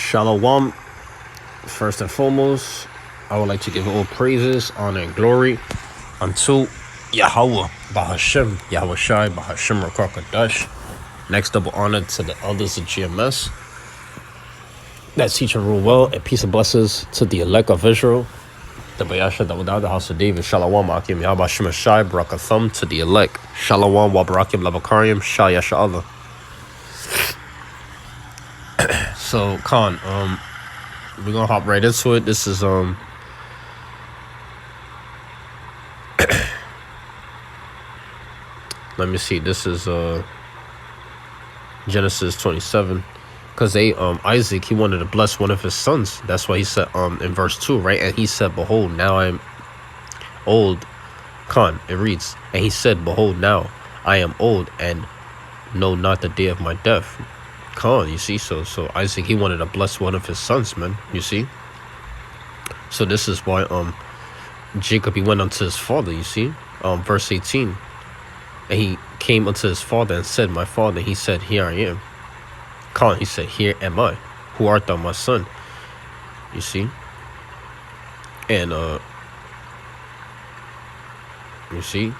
Shalom. First and foremost, I would like to give all praises, honor, and glory unto Yahweh, Bahashem, Yahweh Shai, Bahashem Rakakadash. Next, double honor to the elders of GMS that teach and rule well, and peace and blessings to the elect of Israel, the Bayasha, the Wadad, the house of David. Shalom, Akim, Yahweh Shem Shai, Barakatham to the elect. Shalom, Wabarakim, Labakarim, Shai Yasha Allah. So, Khan, we're gonna hop right into it. This is let me see. This is Genesis 27, because Isaac, he wanted to bless one of his sons. That's why he said in verse 2, right? And he said, "Behold, now I am old." Khan, it reads, and he said, "Behold, now I am old and know not the day of my death." Khan, you see, so Isaac, he wanted to bless one of his sons, man. You see, so this is why Jacob, he went unto his father. You see, verse 18, and he came unto his father and said, "My father." He said, "Here I am." Khan, he said, "Here am I. Who art thou, my son?" You see, and you see.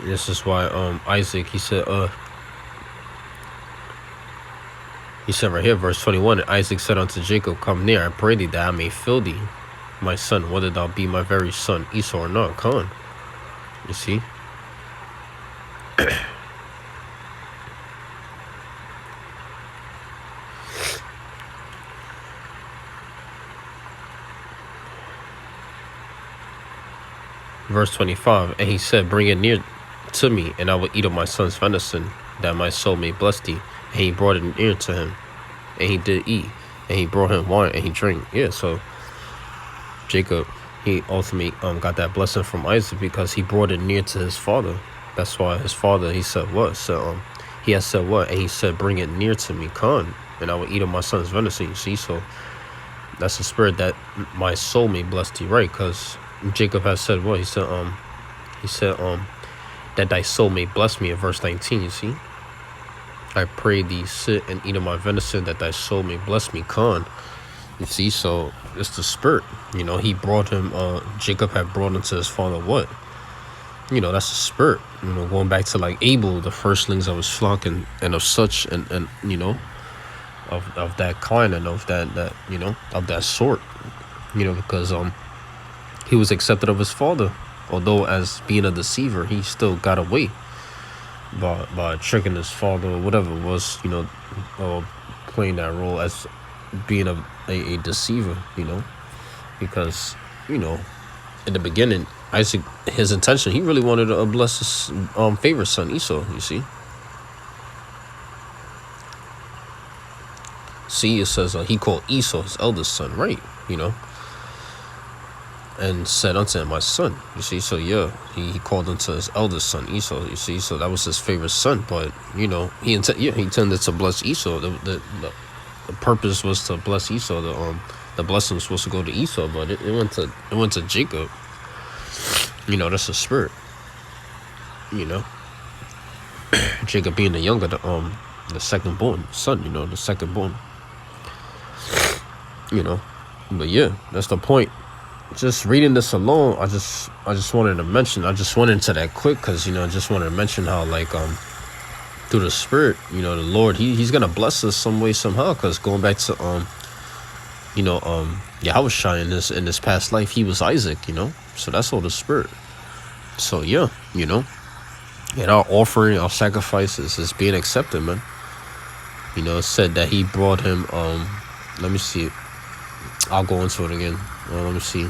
This is why Isaac, he said right here, verse 21, and Isaac said unto Jacob, "Come near, I pray thee, that I may fill thee, my son, whether thou be my very son Esau or not." Khan, you see. Verse 25, and he said, "Bring it near to me, and I will eat of my son's venison, that my soul may bless thee." And he brought it near to him, and he did eat, and he brought him wine, and he drank. Yeah, so Jacob, he ultimately got that blessing from Isaac because he brought it near to his father. That's why his father, he said what? So he had said what? And he said, "Bring it near to me, Khan, and I will eat of my son's venison." You see, so that's the spirit that my soul may bless thee, right? Because Jacob has said what? He said that thy soul may bless me in verse 19, you see. "I pray thee, sit and eat of my venison, that thy soul may bless me." Khan, you see, so it's the spirit. You know, he brought him, Jacob had brought him to his father what? You know, that's the spirit. You know, going back to like Abel, the firstlings of his flock and of such, and you know, of that kind and of that you know, of that sort. You know, because he was accepted of his father. Although as being a deceiver, he still got away by tricking his father or whatever it was, you know, playing that role as being a deceiver, you know, because, you know, in the beginning, Isaac, his intention, he really wanted to bless his favorite son, Esau, you see. See, it says he called Esau his eldest son, right, you know. And said unto him, "My son." You see, so yeah, he called unto his eldest son Esau. You see, so that was his favorite son. But you know, he intended to bless Esau. The purpose was to bless Esau. The blessing was supposed to go to Esau, but it went to Jacob. You know, that's the spirit. You know, Jacob being the younger, the second born son. You know, the second born. You know, but yeah, that's the point. Just reading this alone, I just wanted to mention. I just went into that quick because, you know, I just wanted to mention how like through the spirit, you know, the Lord, he's gonna bless us some way somehow. Because going back to you know, Yahweh Shai in this past life, he was Isaac, you know. So that's all the spirit. So yeah, you know, and our offering, our sacrifices is being accepted, man. You know, it said that he brought him. Let me see. I'll go into it again. Let me see.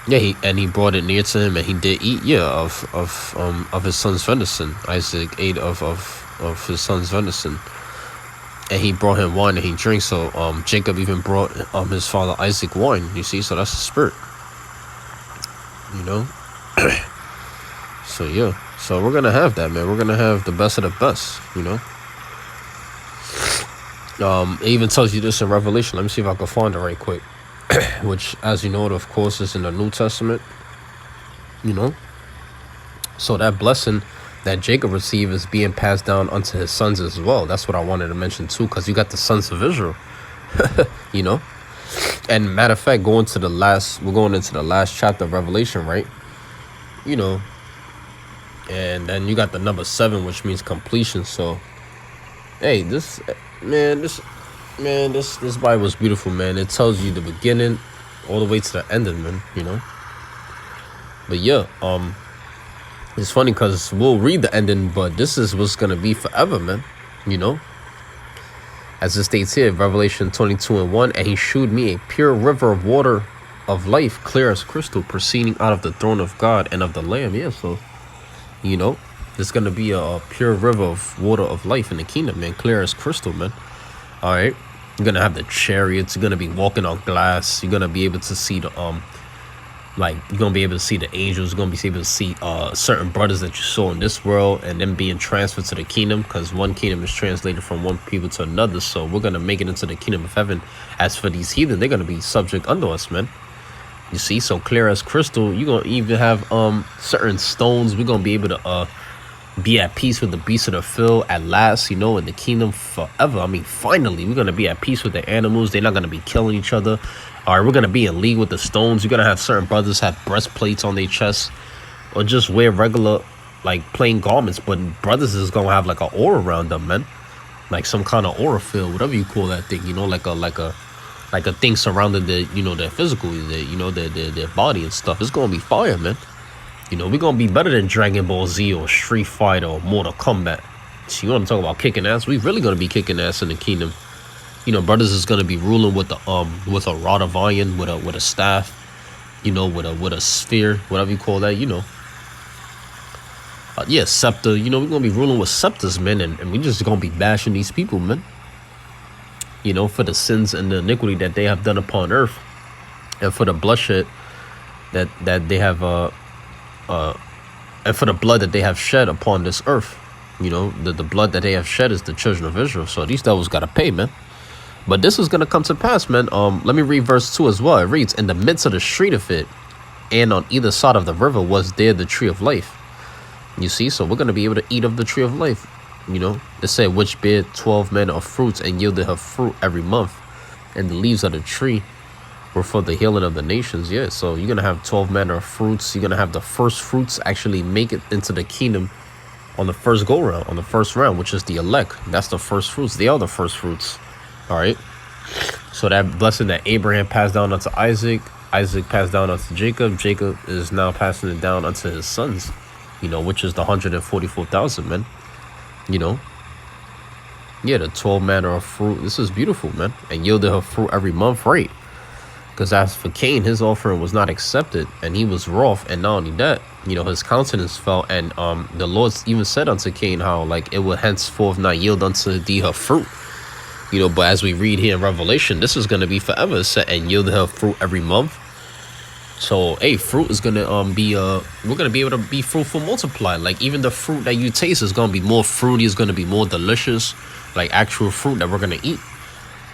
Yeah, he brought it near to him, and he did eat. Yeah, of his son's venison. Isaac ate of his son's venison, and he brought him wine, and he drank. So Jacob even brought his father Isaac wine. You see, so that's the spirit. You know. So yeah, so we're gonna have that, man. We're gonna have the best of the best. You know. It even tells you this in Revelation. Let me see if I can find it right quick. Which, as you know, it, of course, is in the New Testament. You know, so that blessing that Jacob received is being passed down unto his sons as well. That's what I wanted to mention too, because you got the sons of Israel, you know. And matter of fact, we're going into the last chapter of Revelation, right? You know, and then you got the number 7, which means completion. So, hey, this Bible is beautiful, man. It tells you the beginning all the way to the ending, man. You know. But yeah, it's funny because we'll read the ending, but this is what's gonna be forever, man. You know. As it states here, Revelation 22:1, and he shewed me a pure river of water of life, clear as crystal, proceeding out of the throne of God and of the Lamb. Yeah, so, you know, there's going to be a pure river of water of life in the kingdom, man, clear as crystal, man. All right. You're going to have the chariots. You're going to be walking on glass. You're going to be able to see the, you're going to be able to see the angels. You're going to be able to see certain brothers that you saw in this world and them being transferred to the kingdom, because one kingdom is translated from one people to another. So we're going to make it into the kingdom of heaven. As for these heathen, they're going to be subject unto us, man. You see, so clear as crystal. You're going to even have certain stones. We're going to be able to be at peace with the beasts of the field at last, you know, in the kingdom forever. I mean, finally, we're going to be at peace with the animals. They're not going to be killing each other. All right, we're going to be in league with the stones. You're going to have certain brothers have breastplates on their chests or just wear regular, like, plain garments. But brothers is going to have, like, an aura around them, man. Like some kind of aura field, whatever you call that thing, you know, like a thing surrounding their, you know, their physical, their body and stuff. It's going to be fire, man. You know, we're going to be better than Dragon Ball Z or Street Fighter or Mortal Kombat. So you want to talk about kicking ass? We really going to be kicking ass in the kingdom. You know, brothers is going to be ruling with a rod of iron, with a staff, you know, with a sphere, whatever you call that, you know. Yeah, scepter. You know, we're going to be ruling with scepters, man, and we just going to be bashing these people, man. You know, for the sins and the iniquity that they have done upon earth, and for the bloodshed that they have and for the blood that they have shed upon this earth. You know, the blood that they have shed is the children of Israel. So these devils got to pay, man. But this is going to come to pass, man. Let me read verse 2 as well. It reads, in the midst of the street of it, and on either side of the river was there the tree of life. You see, so we're going to be able to eat of the tree of life. You know, they say, which bare 12 manner of fruits and yielded her fruit every month. And the leaves of the tree were for the healing of the nations. Yeah, so you're going to have 12 manner of fruits. You're going to have the first fruits actually make it into the kingdom on the first go round, on the first round, which is the elect. That's the first fruits. They are the first fruits. All right. So that blessing that Abraham passed down unto Isaac, Isaac passed down unto Jacob, Jacob is now passing it down unto his sons, you know, which is the 144,000, man. You know, yeah, the 12 manner of fruit. This is beautiful, man. And yielded her fruit every month, right? Because as for Cain, his offering was not accepted, and he was wroth. And not only that, you know, his countenance fell. And the Lord even said unto Cain how, like, it will henceforth not yield unto thee her fruit. You know, but as we read here in Revelation, this is going to be forever set and yield her fruit every month. So, hey, fruit is going to be, we're going to be able to be fruitful, multiply. Like, even the fruit that you taste is going to be more fruity. It's going to be more delicious, like actual fruit that we're going to eat,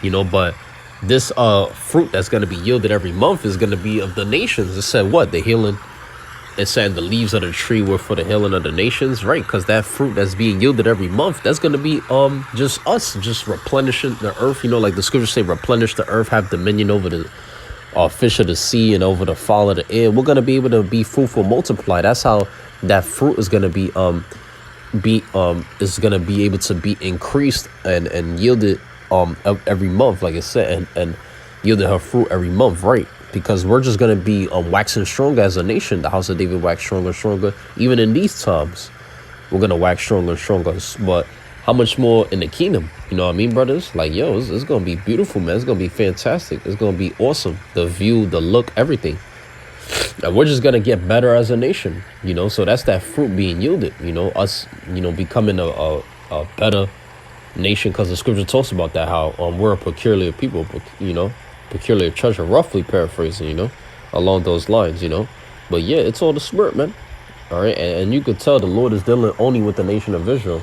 you know. But this fruit that's going to be yielded every month is going to be of the nations. It said what? The healing. It said the leaves of the tree were for the healing of the nations, right? Because that fruit that's being yielded every month, that's going to be just us, just replenishing the earth. You know, like the scriptures say, replenish the earth, have dominion over the fish of the sea and over the fowl of the air. We're going to be able to be fruitful, multiply. That's how that fruit is going to be is going to be able to be increased and yielded every month, like I said, and yielded her fruit every month, right? Because we're just going to be waxing stronger as a nation. The house of David waxed stronger and stronger. Even in these times, we're going to wax stronger and stronger. But how much more in the kingdom? You know what I mean, brothers? Like, yo, it's going to be beautiful, man. It's going to be fantastic. It's going to be awesome. The view, the look, everything. And we're just going to get better as a nation, you know. So that's that fruit being yielded, you know, us, you know, becoming a better nation. Because the scripture talks about that, how we're a peculiar people, you know, peculiar treasure, roughly paraphrasing, you know, along those lines, you know. But yeah, it's all the spirit, man. All right. And you could tell the Lord is dealing only with the nation of Israel.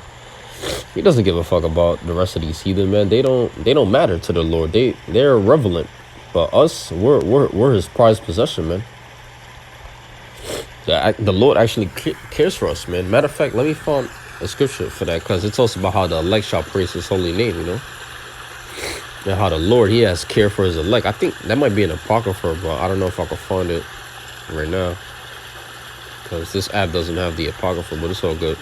He doesn't give a fuck about the rest of these heathen, man. They don't matter to the Lord. They're irrelevant. But us, we're his prized possession, man. The Lord actually cares for us, man. Matter of fact, let me find a scripture for that, because it talks about how the elect shall praise his holy name, you know, and how the Lord, he has care for his elect. I think that might be an apocrypha, but I don't know if I can find it right now, because this app doesn't have the apocrypha, but it's all good.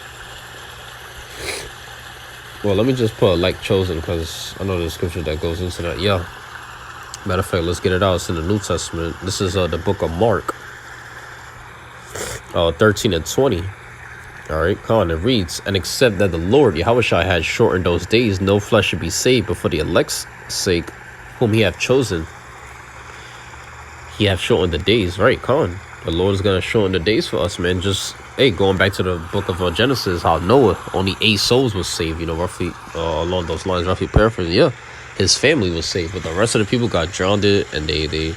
Well, let me just put elect chosen, because I know there's scripture that goes into that. Yeah. Matter of fact, let's get it out. It's in the New Testament. This is the book of Mark, 13 and 20. All right, come on. It reads, and except that the Lord Yahushua had shortened those days, no flesh should be saved, but for the elect's sake, whom he hath chosen, he hath shortened the days. Right, come on. The Lord is gonna shorten the days for us, man. Just going back to the book of Genesis, how Noah, only 8 souls was saved. You know, roughly along those lines, roughly paraphrasing. Yeah, his family was saved, but the rest of the people got drowned and they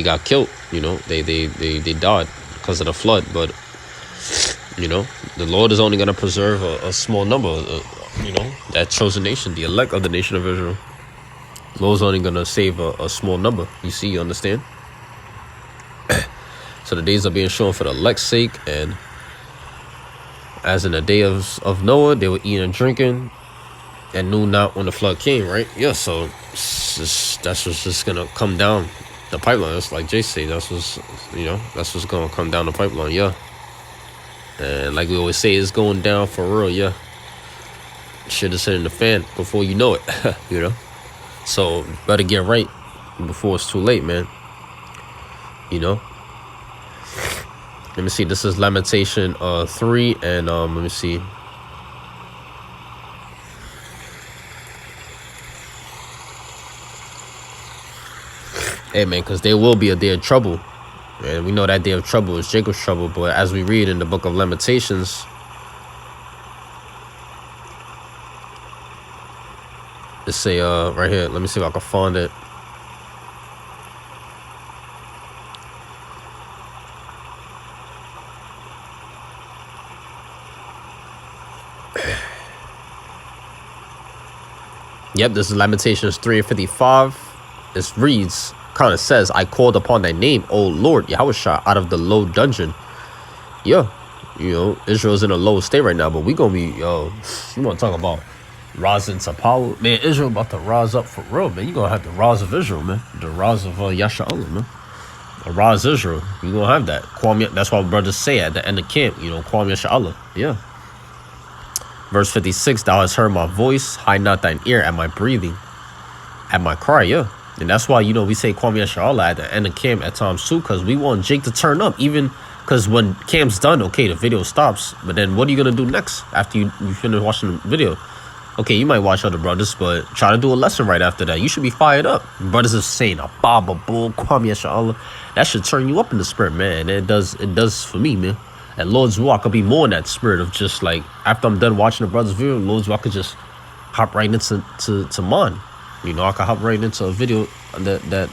got killed. You know, they died because of the flood. But you know, the Lord is only going to preserve a small number, you know, that chosen nation, the elect of the nation of Israel. The Lord's only going to save a small number. You see, you understand? So the days are being shown for the elect's sake. And as in the day of Noah, they were eating and drinking and knew not when the flood came, right? Yeah, so that's what's just going to come down the pipeline. That's like Jay said. That's what's going to come down the pipeline, yeah. And like we always say, it's going down for real, yeah. Shit is hitting the fan before you know it, you know. So better get right before it's too late, man. You know. Let me see. This is Lamentation 3, and let me see. Hey, man, because there will be a day of trouble. And we know that day of trouble is Jacob's trouble. But as we read in the book of Lamentations, it say right here, let me see if I can find it. Yep, this is Lamentations 3:55. It reads, kind of says, I called upon thy name, O Lord Yahushua, out of the low dungeon. Yeah, you know, Israel's in a low state right now, but we gonna be, you want to talk about rising to power, man. Israel about to rise up for real, man. You gonna have the rise of Israel, man. The rise of Yasha'Allah, man. The rise of Israel. You gonna have that. That's why brothers say at the end of camp, you know, Kwam Yasha'Allah. Yeah. Verse 56, thou hast heard my voice, hide not thine ear at my breathing, at my cry, yeah. And that's why, you know, we say Kwam Yasha'Allah at the end of camp at times too, because we want Jake to turn up, even because when camp's done, okay, the video stops, but then what are you going to do next after you finish watching the video? Okay, you might watch other brothers, but try to do a lesson right after that. You should be fired up. Brothers are saying, Abba, bull, Kwam Yasha'Allah. That should turn you up in the spirit, man. It does for me, man. And Lord's Walk could be more in that spirit of just like, after I'm done watching the brothers' video, Lord's Walk could just hop right into mine. You know, I could hop right into a video that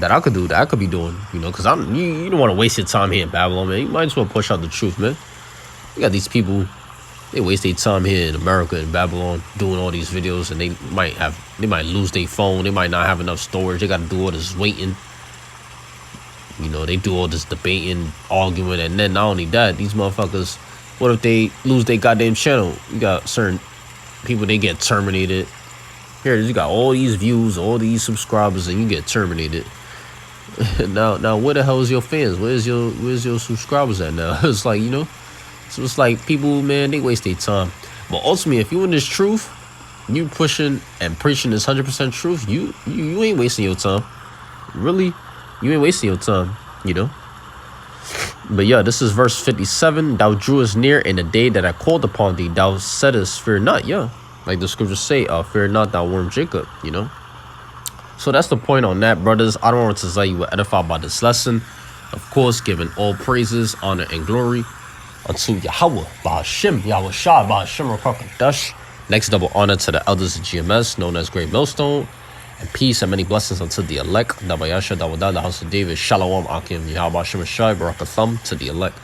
I could do, that I could be doing, you know, because you don't want to waste your time here in Babylon, man. You might as well push out the truth, man. You got these people, they waste their time here in America and Babylon doing all these videos, and they might lose their phone, they might not have enough storage, they got to do all this waiting. You know, they do all this debating, arguing, and then not only that, these motherfuckers, what if they lose their goddamn channel? You got certain people, they get terminated. Here, you got all these views, all these subscribers, and you get terminated. now, where the hell is your fans? Where's your subscribers at now? It's like, you know, so it's like people, man, they waste their time. But ultimately, if you in this truth, you pushing and preaching this 100% truth, you ain't wasting your time. Really, you ain't wasting your time, you know. But yeah, this is verse 57. Thou drewest near in the day that I called upon thee. Thou saidest, fear not. Yeah, like the scriptures say, fear not, thou worm Jacob, you know. So that's the point on that, brothers. I don't want to say you were edified by this lesson. Of course, giving all praises, honor, and glory unto Yahweh, Bahashem, Yahweh Shah, Bahashem, Rakakadash. Next, double honor to the elders of GMS, known as Great Millstone. And peace and many blessings unto the elect. Dabayasha, Dawadah, the house of David. Shalom, Akim, Yahweh, Shem, Shai, Barakatham, to the elect.